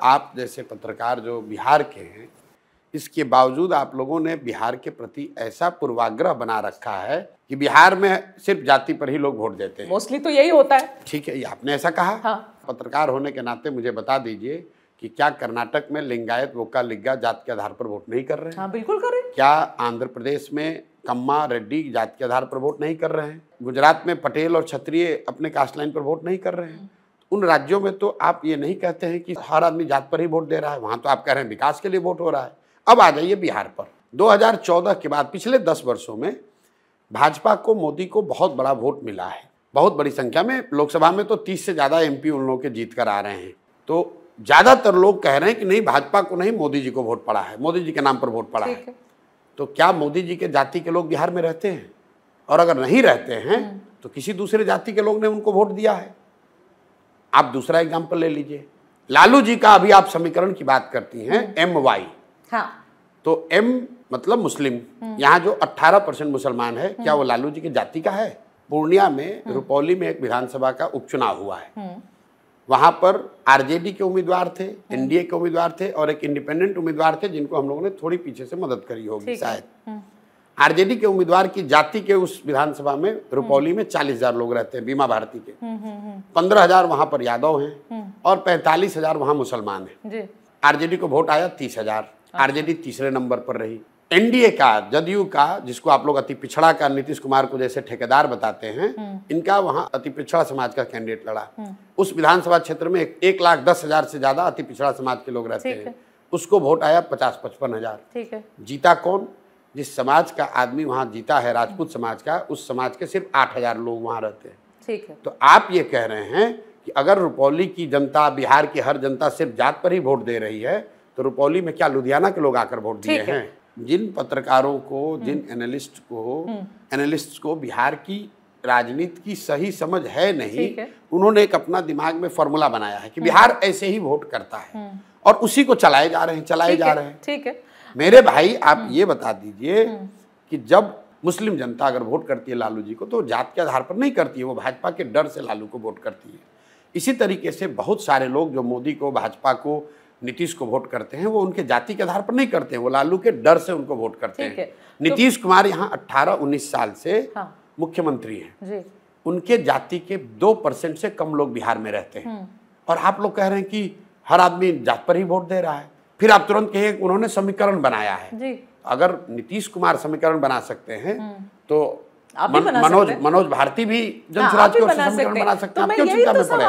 आप जैसे पत्रकार जो बिहार के हैं, इसके बावजूद आप लोगों ने बिहार के प्रति ऐसा पूर्वाग्रह बना रखा है कि बिहार में सिर्फ जाति पर ही लोग वोट देते हैं। मोस्टली तो यही होता है। ठीक है, ये आपने ऐसा कहा। हाँ। पत्रकार होने के नाते मुझे बता दीजिए कि क्या कर्नाटक में लिंगायत वोक्का लिग्गा जाति के आधार पर वोट नहीं कर रहे हैं? हाँ, बिल्कुल कर रहे हैं। क्या आंध्र प्रदेश में कम्मा रेड्डी जाति के आधार पर वोट नहीं कर रहे हैं? गुजरात में पटेल और क्षत्रिय अपने कास्ट लाइन पर वोट नहीं कर रहे हैं? उन राज्यों में तो आप ये नहीं कहते हैं कि हर आदमी जात पर ही वोट दे रहा है, वहां तो आप कह रहे हैं विकास के लिए वोट हो रहा है। अब आ जाइए बिहार पर। 2014 के बाद पिछले 10 वर्षों में भाजपा को, मोदी को बहुत बड़ा वोट मिला है, बहुत बड़ी संख्या में। लोकसभा में तो 30 से ज्यादा एमपी उन लोगों के जीत कर आ रहे हैं। तो ज्यादातर लोग कह रहे हैं कि नहीं, भाजपा को नहीं, मोदी जी को वोट पड़ा है, मोदी जी के नाम पर वोट पड़ा है। तो क्या मोदी जी के जाति के लोग बिहार में रहते हैं? और अगर नहीं रहते हैं तो किसी दूसरे जाति के लोग ने उनको वोट दिया है। आप दूसरा एग्जाम्पल ले लीजिए, लालू जी का अभी आप समीकरण की बात करती हैं, MY। हाँ। तो M मतलब मुस्लिम, यहाँ जो 18% मुसलमान है, क्या वो लालू जी की जाति का है? पूर्णिया में रुपौली में एक विधानसभा का उपचुनाव हुआ है। वहां पर आरजेडी के उम्मीदवार थे, एनडीए के उम्मीदवार थे और एक इंडिपेंडेंट उम्मीदवार थे जिनको हम लोगों ने थोड़ी पीछे से मदद करी होगी शायद। आरजेडी के उम्मीदवार की जाति के उस विधानसभा में रुपौली में 40,000 लोग रहते हैं, बीमा भारती के। 15,000 वहां पर यादव हैं और 45,000 वहां मुसलमान हैं। आरजेडी को वोट आया 30,000। आरजेडी तीसरे नंबर पर रही। एनडीए का, जदयू का, जिसको आप लोग अति पिछड़ा का, नीतीश कुमार को जैसे ठेकेदार बताते हैं, इनका वहां अति पिछड़ा समाज का कैंडिडेट लड़ा। उस विधानसभा क्षेत्र में 1,10,000 से ज्यादा अति पिछड़ा समाज के लोग रहते हैं। उसको वोट आया 50-55,000। ठीक है। जीता कौन? जिस समाज का आदमी वहां जीता है, राजपूत समाज का, उस समाज के सिर्फ 8,000 लोग वहां रहते हैं। ठीक है। तो आप ये कह रहे हैं कि अगर रुपौली की जनता, बिहार की हर जनता सिर्फ जात पर ही वोट दे रही है, तो रुपौली में क्या लुधियाना के लोग आकर वोट दिए हैं? जिन पत्रकारों को, जिन एनालिस्ट्स को बिहार की राजनीति की सही समझ है नहीं, उन्होंने एक अपना दिमाग में फॉर्मूला बनाया है कि बिहार ऐसे ही वोट करता है और उसी को चलाए जा रहे हैं। ठीक है। मेरे भाई, आप ये बता दीजिए कि जब मुस्लिम जनता अगर वोट करती है लालू जी को, तो जात के आधार पर नहीं करती है, वो भाजपा के डर से लालू को वोट करती है। इसी तरीके से बहुत सारे लोग जो मोदी को, भाजपा को, नीतीश को वोट करते हैं, वो उनके जाति के आधार पर नहीं करते हैं, वो लालू के डर से उनको वोट करते हैं। नीतीश कुमार यहाँ 18-19 साल से मुख्यमंत्री हैं। उनके जाति के 2% से कम लोग बिहार में रहते हैं और आप लोग कह रहे हैं कि हर आदमी जात पर ही वोट दे रहा है। फिर आप तुरंत कहिए उन्होंने समीकरण बनाया है। अगर नीतीश कुमार समीकरण बना सकते हैं तो मनोज भारती भी जनसुराज की ओर से समीकरण बना सकते हैं। आप क्यों चिंता में पड़े?